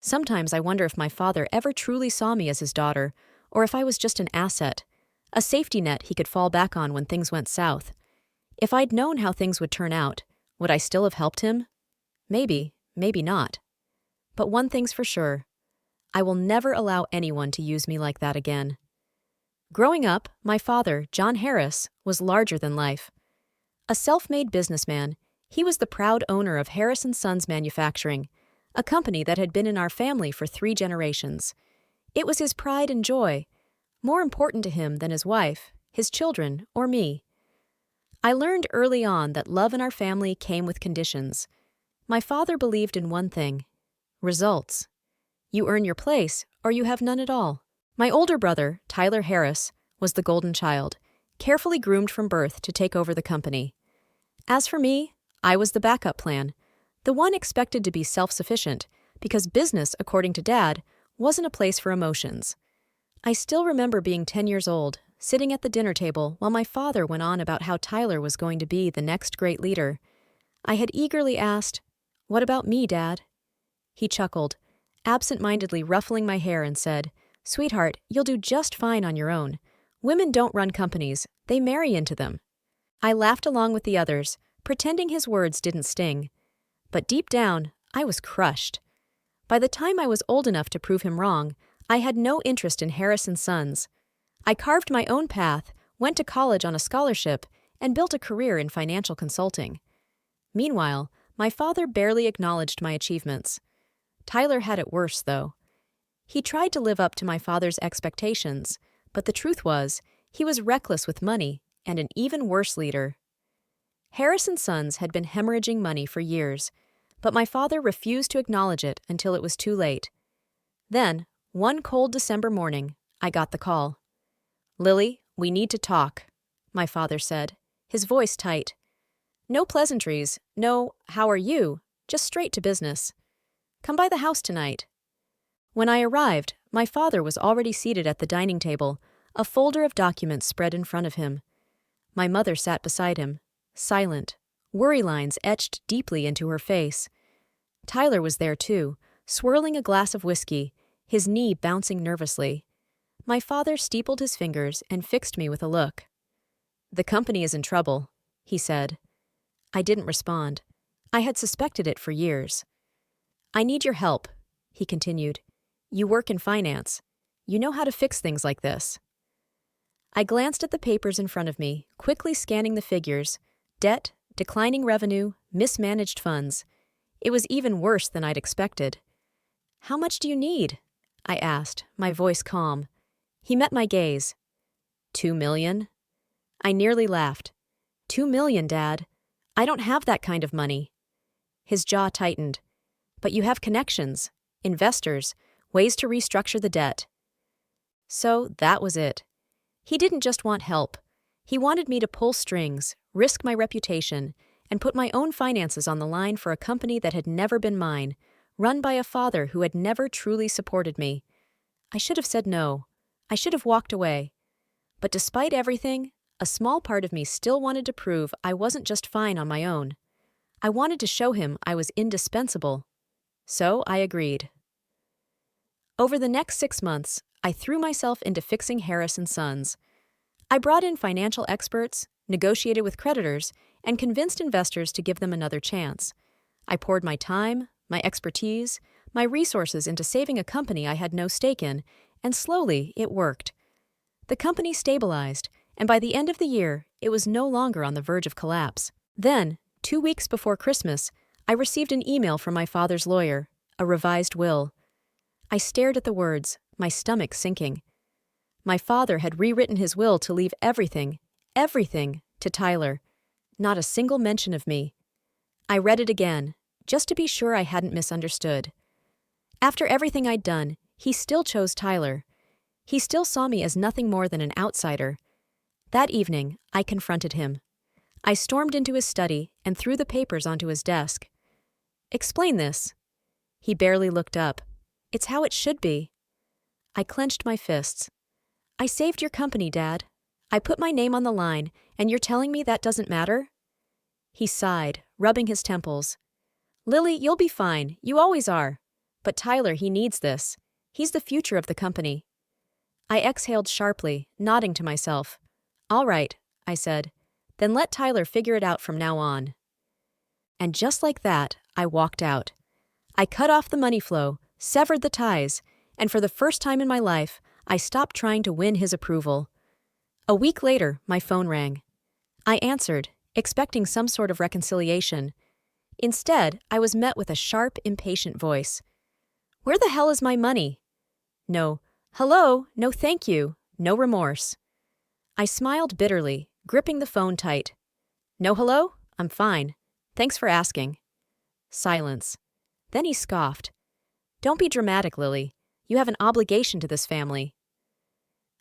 Sometimes I wonder if my father ever truly saw me as his daughter, or if I was just an asset, a safety net he could fall back on when things went south. If I'd known how things would turn out, would I still have helped him? Maybe, maybe not. But one thing's for sure. I will never allow anyone to use me like that again. Growing up, my father, John Harris, was larger than life. A self-made businessman, he was the proud owner of Harris & Sons Manufacturing, a company that had been in our family for 3 generations. It was his pride and joy, more important to him than his wife, his children, or me. I learned early on that love in our family came with conditions. My father believed in one thing: results. You earn your place, or you have none at all. My older brother, Tyler Harris, was the golden child, carefully groomed from birth to take over the company. As for me, I was the backup plan, the one expected to be self-sufficient, because business, according to Dad, wasn't a place for emotions. I still remember being 10 years old, sitting at the dinner table while my father went on about how Tyler was going to be the next great leader. I had eagerly asked, "What about me, Dad?" He chuckled, absent-mindedly ruffling my hair, and said, "Sweetheart, you'll do just fine on your own. Women don't run companies, they marry into them." I laughed along with the others, pretending his words didn't sting. But deep down, I was crushed. By the time I was old enough to prove him wrong, I had no interest in Harris & Sons. I carved my own path, went to college on a scholarship, and built a career in financial consulting. Meanwhile, my father barely acknowledged my achievements. Tyler had it worse, though. He tried to live up to my father's expectations, but the truth was, he was reckless with money and an even worse leader. Harris & Sons had been hemorrhaging money for years, but my father refused to acknowledge it until it was too late. Then, one cold December morning, I got the call. "Lily, we need to talk," my father said, his voice tight. "No pleasantries, no 'how are you,' just straight to business. Come by the house tonight." When I arrived, my father was already seated at the dining table, a folder of documents spread in front of him. My mother sat beside him, silent, worry lines etched deeply into her face. Tyler was there too, swirling a glass of whiskey, his knee bouncing nervously. My father steepled his fingers and fixed me with a look. "The company is in trouble," he said. I didn't respond. I had suspected it for years. "I need your help," he continued. "You work in finance. You know how to fix things like this." I glanced at the papers in front of me, quickly scanning the figures: debt, declining revenue, mismanaged funds. It was even worse than I'd expected. "How much do you need?" I asked, my voice calm. He met my gaze. $2 million? I nearly laughed. $2 million, Dad. I don't have that kind of money. His jaw tightened. "But you have connections, investors, ways to restructure the debt." So that was it. He didn't just want help. He wanted me to pull strings, risk my reputation, and put my own finances on the line for a company that had never been mine, run by a father who had never truly supported me. I should have said no. I should have walked away. But despite everything, a small part of me still wanted to prove I wasn't just fine on my own. I wanted to show him I was indispensable. So I agreed. Over the next 6 months, I threw myself into fixing Harris & Sons. I brought in financial experts, negotiated with creditors, and convinced investors to give them another chance. I poured my time, my expertise, my resources into saving a company I had no stake in, and slowly it worked. The company stabilized, and by the end of the year, it was no longer on the verge of collapse. Then, 2 weeks before Christmas, I received an email from my father's lawyer, a revised will. I stared at the words, my stomach sinking. My father had rewritten his will to leave everything, to Tyler. Not a single mention of me. I read it again, just to be sure I hadn't misunderstood. After everything I'd done, he still chose Tyler. He still saw me as nothing more than an outsider. That evening, I confronted him. I stormed into his study and threw the papers onto his desk. "Explain this." He barely looked up. "It's how it should be." I clenched my fists. "I saved your company, Dad. I put my name on the line, and you're telling me that doesn't matter?" He sighed, rubbing his temples. "Lily, you'll be fine. You always are. But Tyler, he needs this. He's the future of the company. I exhaled sharply, nodding to myself. All right, I said. Then let Tyler figure it out from now on. And just like that, I walked out. I cut off the money flow, severed the ties, and for the first time in my life, I stopped trying to win his approval. A week later, my phone rang. I answered, expecting some sort of reconciliation. Instead, I was met with a sharp, impatient voice. Where the hell is my money? No. Hello? No thank you. No remorse. I smiled bitterly, gripping the phone tight. No hello? I'm fine. Thanks for asking. Silence. Then he scoffed. Don't be dramatic, Lily. You have an obligation to this family.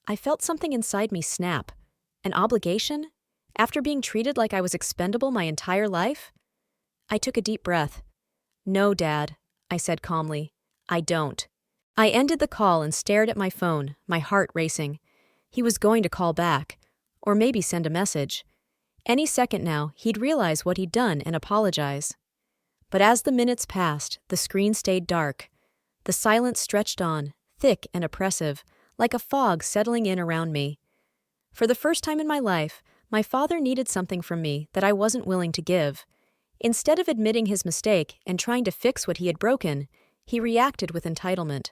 I felt something inside me snap. An obligation? After being treated like I was expendable my entire life? I took a deep breath. No, Dad, I said calmly. I don't. I ended the call and stared at my phone, my heart racing. He was going to call back, or maybe send a message. Any second now, he'd realize what he'd done and apologize. But as the minutes passed, the screen stayed dark. The silence stretched on, thick and oppressive, like a fog settling in around me. For the first time in my life, my father needed something from me that I wasn't willing to give. Instead of admitting his mistake and trying to fix what he had broken, he reacted with entitlement.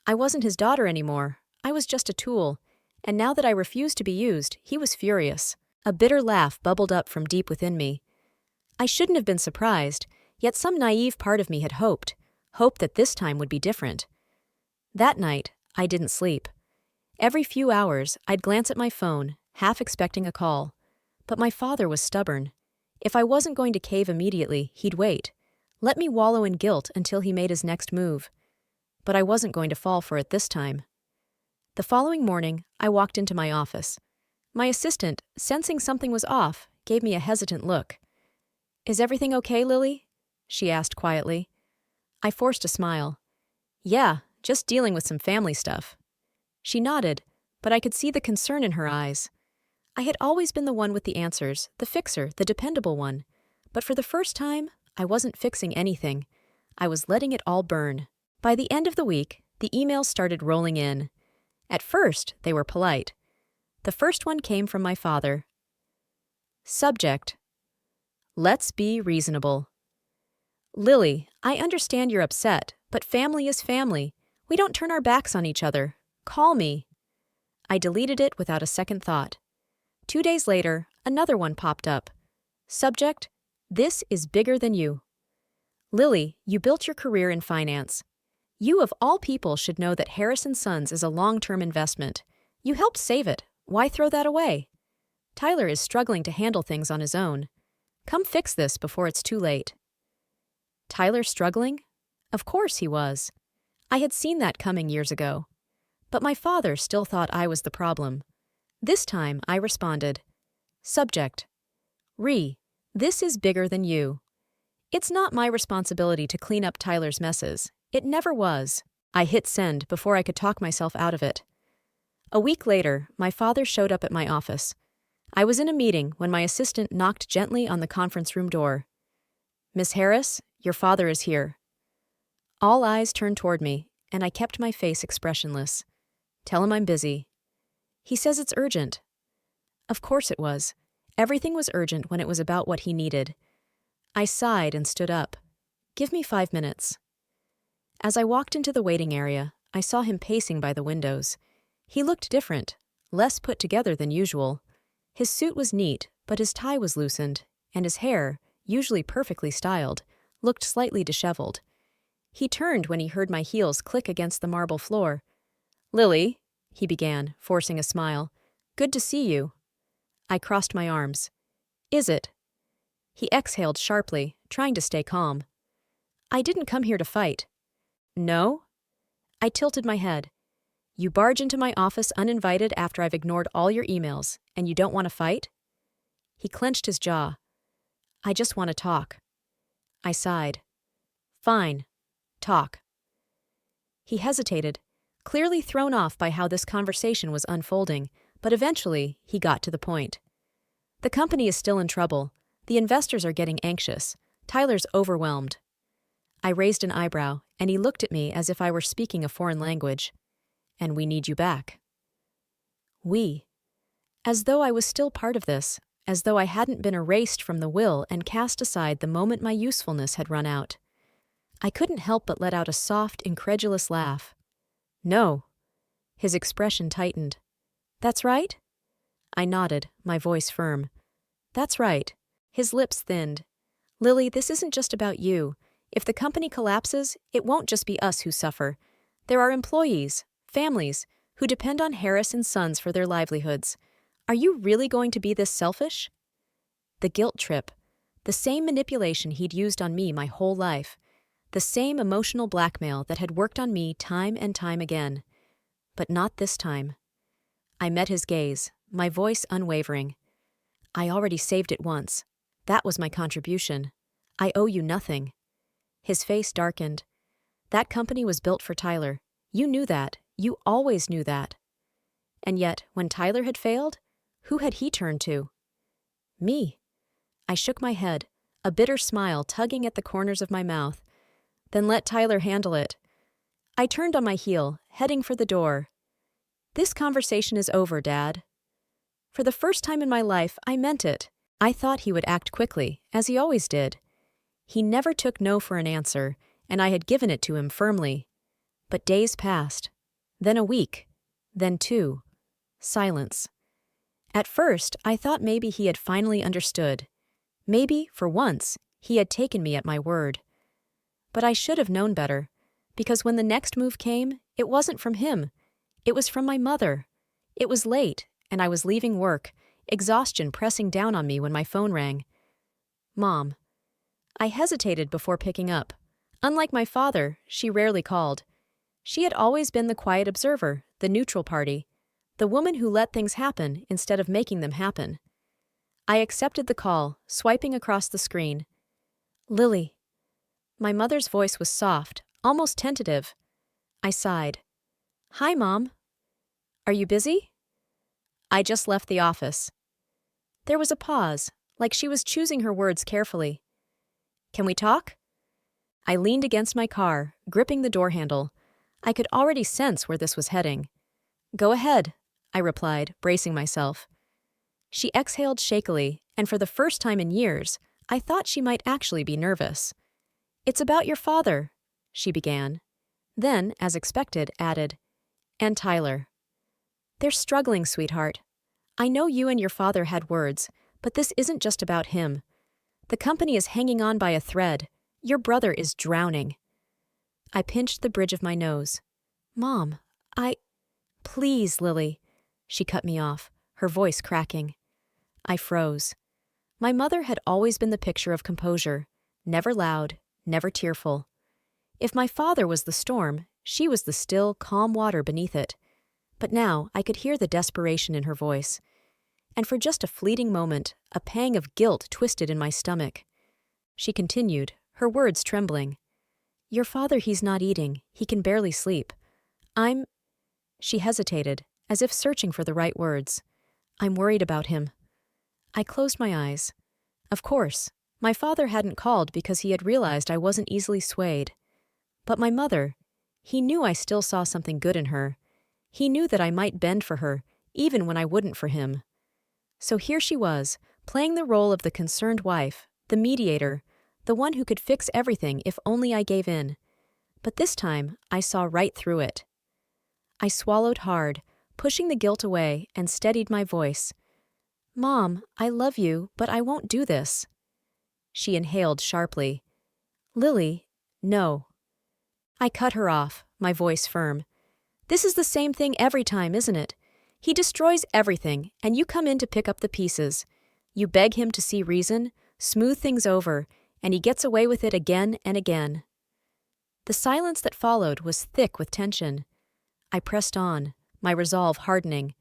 I wasn't his daughter anymore. I was just a tool. And now that I refused to be used, he was furious. A bitter laugh bubbled up from deep within me. I shouldn't have been surprised, yet some naive part of me had hoped that this time would be different. That night, I didn't sleep. Every few hours, I'd glance at my phone, half expecting a call. But my father was stubborn. If I wasn't going to cave immediately, he'd wait. Let me wallow in guilt until he made his next move. But I wasn't going to fall for it this time. The following morning, I walked into my office. My assistant, sensing something was off, gave me a hesitant look. Is everything okay, Lily? She asked quietly. I forced a smile. Yeah, just dealing with some family stuff. She nodded, but I could see the concern in her eyes. I had always been the one with the answers, the fixer, the dependable one. But for the first time, I wasn't fixing anything. I was letting it all burn. By the end of the week, the emails started rolling in. At first, they were polite. The first one came from my father. Subject: Let's be reasonable. Lily, I understand you're upset, but family is family. We don't turn our backs on each other. Call me. I deleted it without a second thought. 2 days later, another one popped up. Subject: This is bigger than you. Lily, you built your career in finance. You of all people should know that Harris & Sons is a long-term investment. You helped save it. Why throw that away? Tyler is struggling to handle things on his own. Come fix this before it's too late. Tyler struggling? Of course he was. I had seen that coming years ago. But my father still thought I was the problem. This time I responded. Subject: This is bigger than you. It's not my responsibility to clean up Tyler's messes. It never was. I hit send before I could talk myself out of it. A week later, my father showed up at my office. I was in a meeting when my assistant knocked gently on the conference room door. Miss Harris, your father is here. All eyes turned toward me, and I kept my face expressionless. Tell him I'm busy. He says it's urgent. Of course it was. Everything was urgent when it was about what he needed. I sighed and stood up. Give me 5 minutes. As I walked into the waiting area, I saw him pacing by the windows. He looked different, less put together than usual. His suit was neat, but his tie was loosened, and his hair, usually perfectly styled, looked slightly disheveled. He turned when he heard my heels click against the marble floor. Lily, he began, forcing a smile. Good to see you. I crossed my arms. Is it? He exhaled sharply, trying to stay calm. I didn't come here to fight. No? I tilted my head. You barge into my office uninvited after I've ignored all your emails, and you don't want to fight? He clenched his jaw. I just want to talk. I sighed. Fine. Talk. He hesitated, clearly thrown off by how this conversation was unfolding, but eventually he got to the point. The company is still in trouble. The investors are getting anxious. Tyler's overwhelmed. I raised an eyebrow, and he looked at me as if I were speaking a foreign language. And we need you back. We. As though I was still part of this, as though I hadn't been erased from the will and cast aside the moment my usefulness had run out. I couldn't help but let out a soft, incredulous laugh. No. His expression tightened. That's right? I nodded, my voice firm. That's right. His lips thinned. Lily, this isn't just about you. If the company collapses, it won't just be us who suffer. There are employees, families, who depend on Harris and Sons for their livelihoods. Are you really going to be this selfish? The guilt trip. The same manipulation he'd used on me my whole life. The same emotional blackmail that had worked on me time and time again. But not this time. I met his gaze, my voice unwavering. I already saved it once. That was my contribution. I owe you nothing. His face darkened. That company was built for Tyler. You knew that. You always knew that. And yet, when Tyler had failed, who had he turned to? Me. I shook my head, a bitter smile tugging at the corners of my mouth. Then let Tyler handle it. I turned on my heel, heading for the door. This conversation is over, Dad. For the first time in my life, I meant it. I thought he would act quickly, as he always did. He never took no for an answer, and I had given it to him firmly. But days passed. Then a week. Then 2. Silence. At first, I thought maybe he had finally understood. Maybe, for once, he had taken me at my word. But I should have known better, because when the next move came, it wasn't from him. It was from my mother. It was late, and I was leaving work, exhaustion pressing down on me when my phone rang. Mom. I hesitated before picking up. Unlike my father, she rarely called. She had always been the quiet observer, the neutral party, the woman who let things happen instead of making them happen. I accepted the call, swiping across the screen. Lily. My mother's voice was soft, almost tentative. I sighed. Hi, Mom. Are you busy? I just left the office. There was a pause, like she was choosing her words carefully. Can we talk? I leaned against my car, gripping the door handle. I could already sense where this was heading. Go ahead, I replied, bracing myself. She exhaled shakily, and for the first time in years, I thought she might actually be nervous. It's about your father, she began. Then, as expected, added, and Tyler. They're struggling, sweetheart. I know you and your father had words, but this isn't just about him. The company is hanging on by a thread. Your brother is drowning. I pinched the bridge of my nose. Mom, Please, Lily. She cut me off, her voice cracking. I froze. My mother had always been the picture of composure, never loud, never tearful. If my father was the storm, she was the still, calm water beneath it. But now I could hear the desperation in her voice. And for just a fleeting moment, a pang of guilt twisted in my stomach. She continued, her words trembling. Your father, he's not eating. He can barely sleep. She hesitated, as if searching for the right words. I'm worried about him. I closed my eyes. Of course, my father hadn't called because he had realized I wasn't easily swayed. But my mother, he knew I still saw something good in her. He knew that I might bend for her, even when I wouldn't for him. So here she was, playing the role of the concerned wife, the mediator, the one who could fix everything if only I gave in. But this time, I saw right through it. I swallowed hard, pushing the guilt away, and steadied my voice. Mom, I love you, but I won't do this. She inhaled sharply. Lily, no. I cut her off, my voice firm. This is the same thing every time, isn't it? He destroys everything, and you come in to pick up the pieces. You beg him to see reason, smooth things over, and he gets away with it again and again. The silence that followed was thick with tension. I pressed on, my resolve hardening.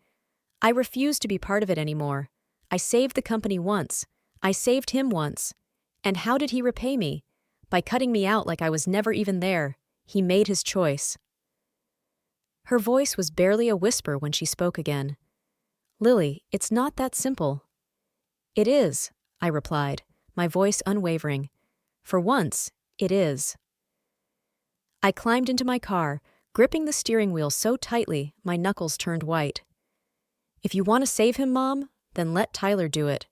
I refused to be part of it anymore. I saved the company once. I saved him once. And how did he repay me? By cutting me out like I was never even there. He made his choice. Her voice was barely a whisper when she spoke again. Lily, it's not that simple. It is, I replied, my voice unwavering. For once, it is. I climbed into my car, gripping the steering wheel so tightly my knuckles turned white. If you want to save him, Mom, then let Tyler do it.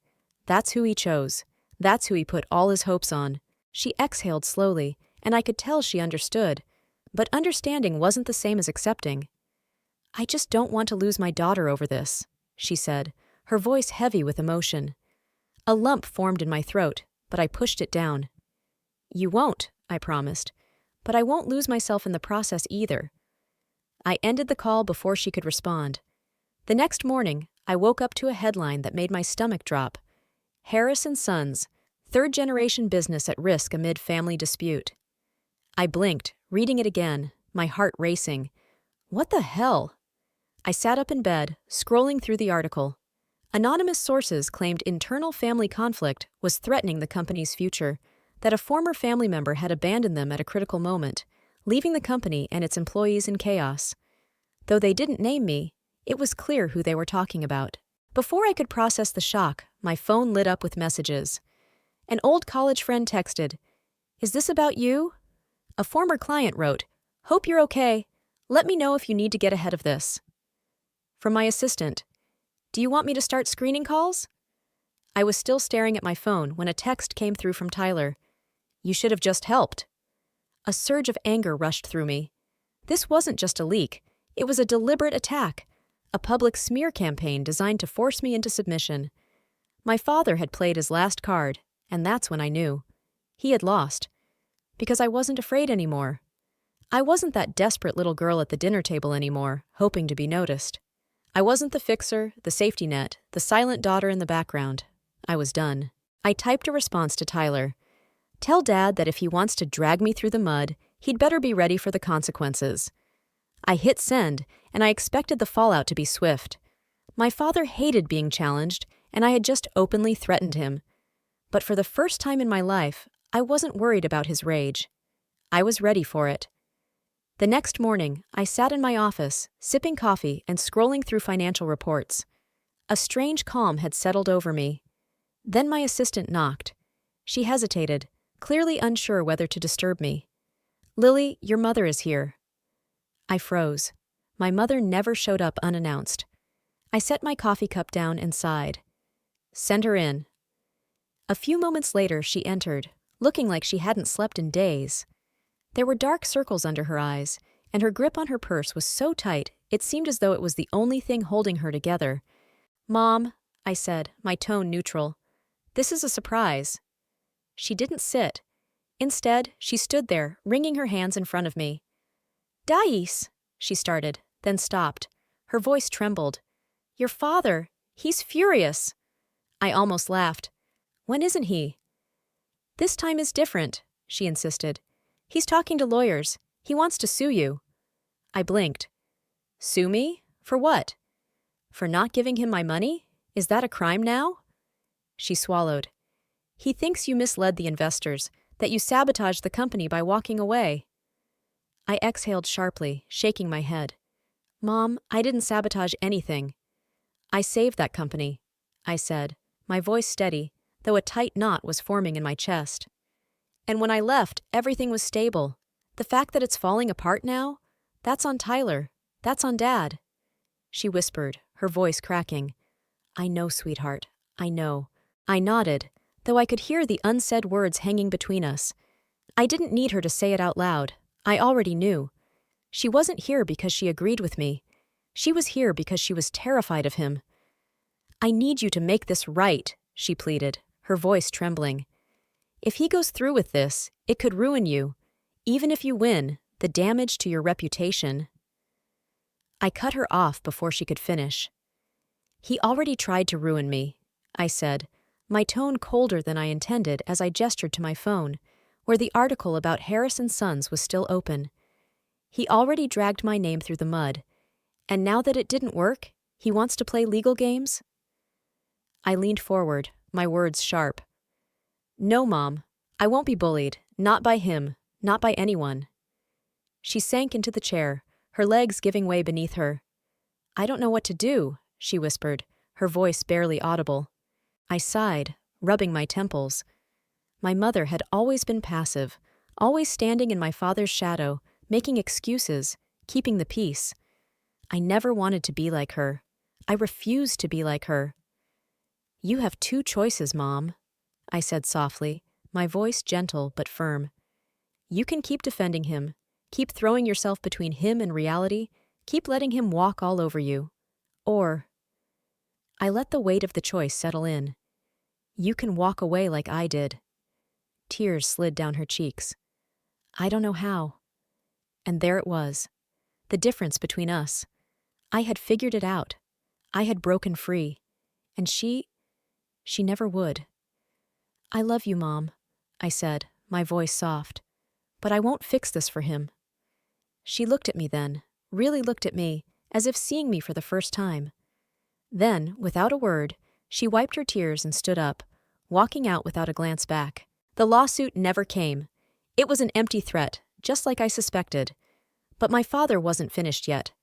That's who he chose. That's who he put all his hopes on. She exhaled slowly, and I could tell she understood. But understanding wasn't the same as accepting. I just don't want to lose my daughter over this, she said, her voice heavy with emotion. A lump formed in my throat, but I pushed it down. You won't, I promised, but I won't lose myself in the process either. I ended the call before she could respond. The next morning, I woke up to a headline that made my stomach drop. Harris & Sons, third-generation business at risk amid family dispute. I blinked, reading it again, my heart racing. What the hell? I sat up in bed, scrolling through the article. Anonymous sources claimed internal family conflict was threatening the company's future, that a former family member had abandoned them at a critical moment, leaving the company and its employees in chaos. Though they didn't name me, it was clear who they were talking about. Before I could process the shock, my phone lit up with messages. An old college friend texted, "Is this about you?" A former client wrote, "Hope you're okay. Let me know if you need to get ahead of this." From my assistant, "Do you want me to start screening calls?" I was still staring at my phone when a text came through from Tyler. "You should have just helped." A surge of anger rushed through me. This wasn't just a leak. It was a deliberate attack, a public smear campaign designed to force me into submission. My father had played his last card, and that's when I knew. He had lost. Because I wasn't afraid anymore. I wasn't that desperate little girl at the dinner table anymore, hoping to be noticed. I wasn't the fixer, the safety net, the silent daughter in the background. I was done. I typed a response to Tyler. "Tell Dad that if he wants to drag me through the mud, he'd better be ready for the consequences." I hit send, and I expected the fallout to be swift. My father hated being challenged, and I had just openly threatened him. But for the first time in my life, I wasn't worried about his rage. I was ready for it. The next morning, I sat in my office, sipping coffee and scrolling through financial reports. A strange calm had settled over me. Then my assistant knocked. She hesitated, clearly unsure whether to disturb me. "Lily, your mother is here." I froze. My mother never showed up unannounced. I set my coffee cup down and sighed. "Send her in." A few moments later, she entered, looking like she hadn't slept in days. There were dark circles under her eyes, and her grip on her purse was so tight it seemed as though it was the only thing holding her together. "Mom," I said, my tone neutral, "this is a surprise." She didn't sit. Instead, she stood there, wringing her hands in front of me. "Dais," she started, then stopped. Her voice trembled. "Your father, he's furious." I almost laughed. "When isn't he?" "This time is different," she insisted. "He's talking to lawyers. He wants to sue you." I blinked. "Sue me? For what? For not giving him my money? Is that a crime now?" She swallowed. "He thinks you misled the investors, that you sabotaged the company by walking away." I exhaled sharply, shaking my head. "Mom, I didn't sabotage anything. I saved that company," I said, my voice steady, though a tight knot was forming in my chest. "And when I left, everything was stable. The fact that it's falling apart now, that's on Tyler. That's on Dad." She whispered, her voice cracking. "I know, sweetheart. I know." I nodded, though I could hear the unsaid words hanging between us. I didn't need her to say it out loud. I already knew. She wasn't here because she agreed with me. She was here because she was terrified of him. "I need you to make this right," she pleaded, her voice trembling. "If he goes through with this, it could ruin you. Even if you win, the damage to your reputation." I cut her off before she could finish. "He already tried to ruin me," I said, my tone colder than I intended as I gestured to my phone, where the article about Harris & Sons was still open. "He already dragged my name through the mud, and now that it didn't work, he wants to play legal games?" I leaned forward, my words sharp. "No, Mom, I won't be bullied, not by him, not by anyone." She sank into the chair, her legs giving way beneath her. "I don't know what to do," she whispered, her voice barely audible. I sighed, rubbing my temples. My mother had always been passive, always standing in my father's shadow, making excuses, keeping the peace. I never wanted to be like her. I refused to be like her. "You have two choices, Mom," I said softly, my voice gentle but firm. "You can keep defending him, keep throwing yourself between him and reality, keep letting him walk all over you. Or—" I let the weight of the choice settle in. "You can walk away like I did." Tears slid down her cheeks. "I don't know how." And there it was. The difference between us. I had figured it out. I had broken free. And she never would. "I love you, Mom," I said, my voice soft. "But I won't fix this for him." She looked at me then, really looked at me, as if seeing me for the first time. Then, without a word, she wiped her tears and stood up, walking out without a glance back. The lawsuit never came. It was an empty threat, just like I suspected. But my father wasn't finished yet.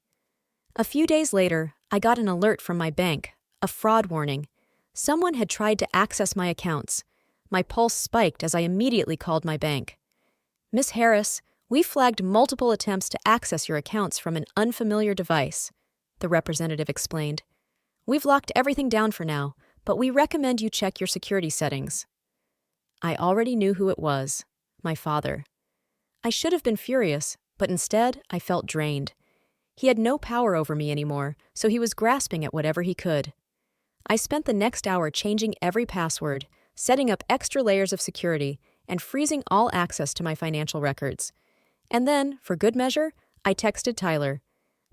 A few days later, I got an alert from my bank, a fraud warning. Someone had tried to access my accounts. My pulse spiked as I immediately called my bank. "Miss Harris, we flagged multiple attempts to access your accounts from an unfamiliar device," the representative explained. "We've locked everything down for now, but we recommend you check your security settings." I already knew who it was, my father. I should have been furious, but instead I felt drained. He had no power over me anymore, so he was grasping at whatever he could. I spent the next hour changing every password, setting up extra layers of security, and freezing all access to my financial records. And then, for good measure, I texted Tyler.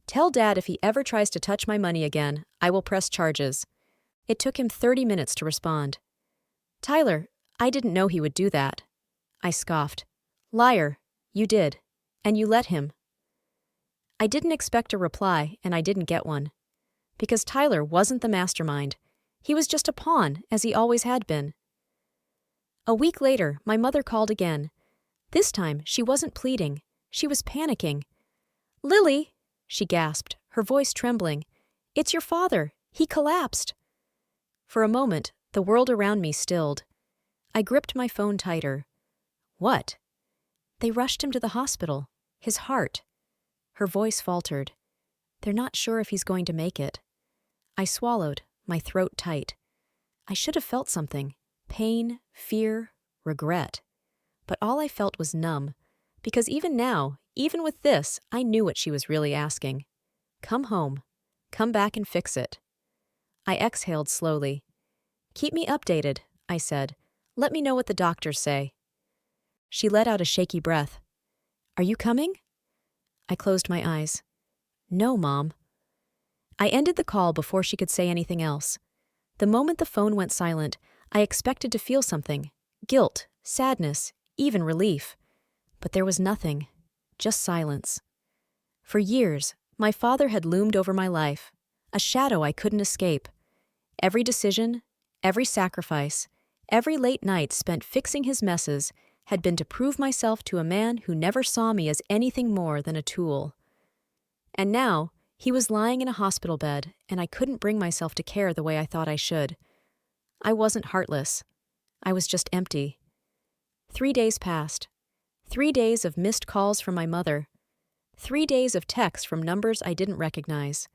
"Tell Dad if he ever tries to touch my money again, I will press charges." It took him 30 minutes to respond. "Tyler, I didn't know he would do that." I scoffed. "Liar, you did. And you let him." I didn't expect a reply, and I didn't get one. Because Tyler wasn't the mastermind. He was just a pawn, as he always had been. A week later, my mother called again. This time, she wasn't pleading. She was panicking. "Lily," she gasped, her voice trembling. "It's your father. He collapsed." For a moment, the world around me stilled. I gripped my phone tighter. What? "They rushed him to the hospital. His heart." Her voice faltered. "They're not sure if he's going to make it." I swallowed, my throat tight. I should have felt something. Pain, fear, regret. But all I felt was numb, because even now, even with this, I knew what she was really asking. Come home. Come back and fix it. I exhaled slowly. "Keep me updated," I said. "Let me know what the doctors say." She let out a shaky breath. "Are you coming?" I closed my eyes. "No, Mom." I ended the call before she could say anything else. The moment the phone went silent, I expected to feel something. Guilt, sadness, even relief. But there was nothing. Just silence. For years, my father had loomed over my life, a shadow I couldn't escape. Every decision, every sacrifice, every late night spent fixing his messes had been to prove myself to a man who never saw me as anything more than a tool. And now, he was lying in a hospital bed, and I couldn't bring myself to care the way I thought I should. I wasn't heartless. I was just empty. 3 days passed. 3 days of missed calls from my mother. 3 days of texts from numbers I didn't recognize.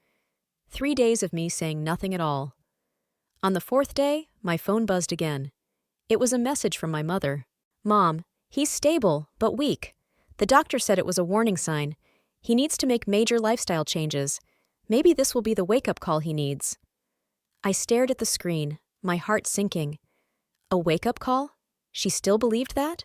3 days of me saying nothing at all. On the 4th day, my phone buzzed again. It was a message from my mother. "Mom, he's stable, but weak. The doctor said it was a warning sign. He needs to make major lifestyle changes. Maybe this will be the wake-up call he needs." I stared at the screen, my heart sinking. A wake-up call? She still believed that?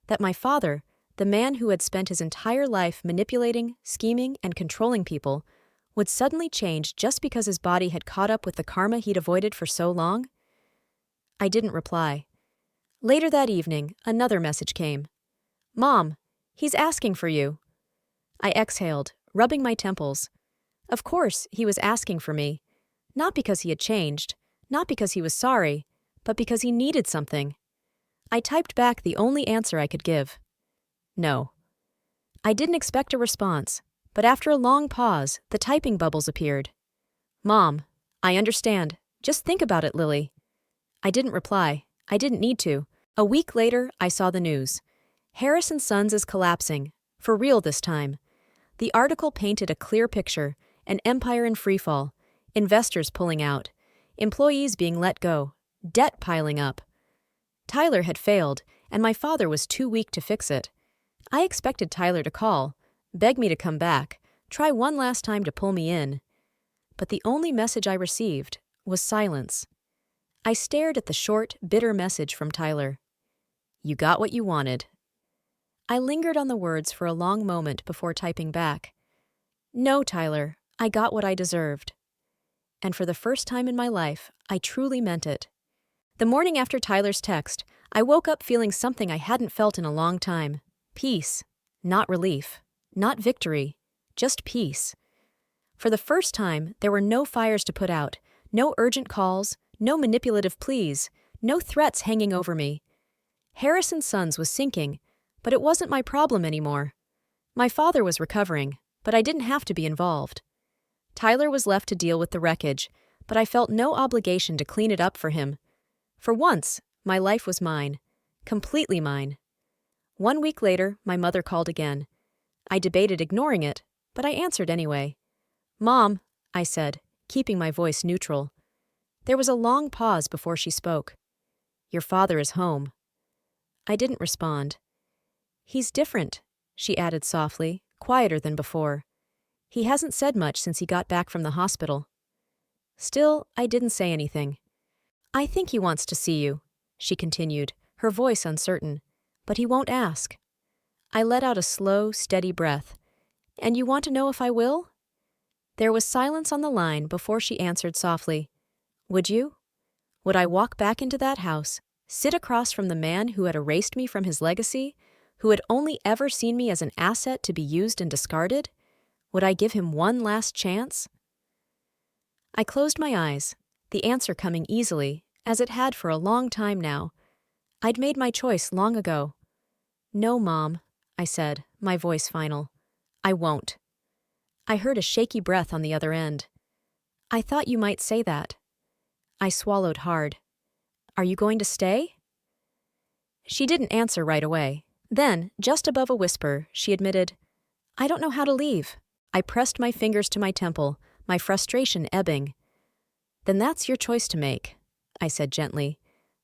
That my father, the man who had spent his entire life manipulating, scheming, and controlling people, would suddenly change just because his body had caught up with the karma he'd avoided for so long? I didn't reply. Later that evening, another message came. "Mom, he's asking for you." I exhaled, rubbing my temples. Of course, he was asking for me. Not because he had changed, not because he was sorry, but because he needed something. I typed back the only answer I could give. No. I didn't expect a response, but after a long pause, the typing bubbles appeared. "Mom, I understand. Just think about it, Lily." I didn't reply. I didn't need to. A week later, I saw the news. Harris & Sons is collapsing. For real this time. The article painted a clear picture: an empire in freefall, investors pulling out, employees being let go, debt piling up. Tyler had failed, and my father was too weak to fix it. I expected Tyler to call, beg me to come back, try one last time to pull me in. But the only message I received was silence. I stared at the short, bitter message from Tyler. "You got what you wanted." I lingered on the words for a long moment before typing back. "No, Tyler, I got what I deserved." And for the first time in my life, I truly meant it. The morning after Tyler's text, I woke up feeling something I hadn't felt in a long time. Peace. Not relief. Not victory. Just peace. For the first time, there were no fires to put out, no urgent calls, no manipulative pleas, no threats hanging over me. Harris & Sons was sinking, but it wasn't my problem anymore. My father was recovering, but I didn't have to be involved. Tyler was left to deal with the wreckage, but I felt no obligation to clean it up for him. For once, my life was mine. Completely mine. 1 week later, my mother called again. I debated ignoring it, but I answered anyway. "Mom," I said, keeping my voice neutral. There was a long pause before she spoke. "Your father is home." I didn't respond. "He's different," she added softly, quieter than before. "He hasn't said much since he got back from the hospital." Still, I didn't say anything. "I think he wants to see you," she continued, her voice uncertain, "but he won't ask." I let out a slow, steady breath. "And you want to know if I will?" There was silence on the line before she answered softly. "Would you? Would I walk back into that house, sit across from the man who had erased me from his legacy, who had only ever seen me as an asset to be used and discarded? Would I give him one last chance?" I closed my eyes, the answer coming easily, as it had for a long time now. I'd made my choice long ago. "No, Mom," I said, my voice final. "I won't." I heard a shaky breath on the other end. "I thought you might say that." I swallowed hard. "Are you going to stay?" She didn't answer right away. Then, just above a whisper, she admitted, "I don't know how to leave." I pressed my fingers to my temple, my frustration ebbing. "Then that's your choice to make," I said gently,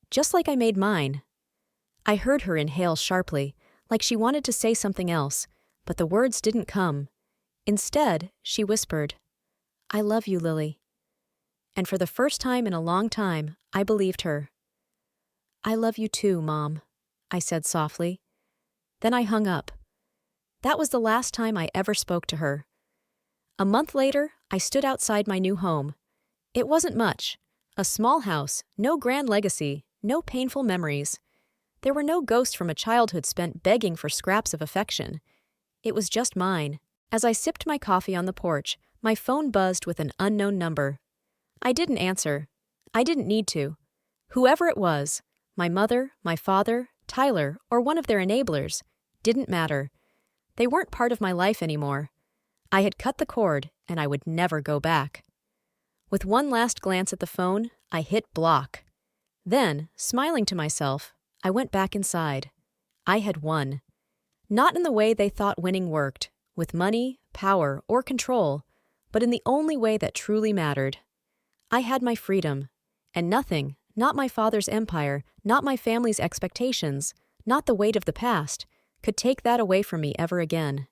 "just like I made mine." I heard her inhale sharply, like she wanted to say something else, but the words didn't come. Instead, she whispered, "I love you, Lily." And for the first time in a long time, I believed her. "I love you too, Mom," I said softly. Then I hung up. That was the last time I ever spoke to her. A month later, I stood outside my new home. It wasn't much. A small house, no grand legacy, no painful memories. There were no ghosts from a childhood spent begging for scraps of affection. It was just mine. As I sipped my coffee on the porch, my phone buzzed with an unknown number. I didn't answer. I didn't need to. Whoever it was, my mother, my father, Tyler, or one of their enablers, didn't matter. They weren't part of my life anymore. I had cut the cord, and I would never go back. With one last glance at the phone, I hit block. Then, smiling to myself, I went back inside. I had won. Not in the way they thought winning worked, with money, power, or control, but in the only way that truly mattered. I had my freedom, and nothing, not my father's empire, not my family's expectations, not the weight of the past, could take that away from me ever again.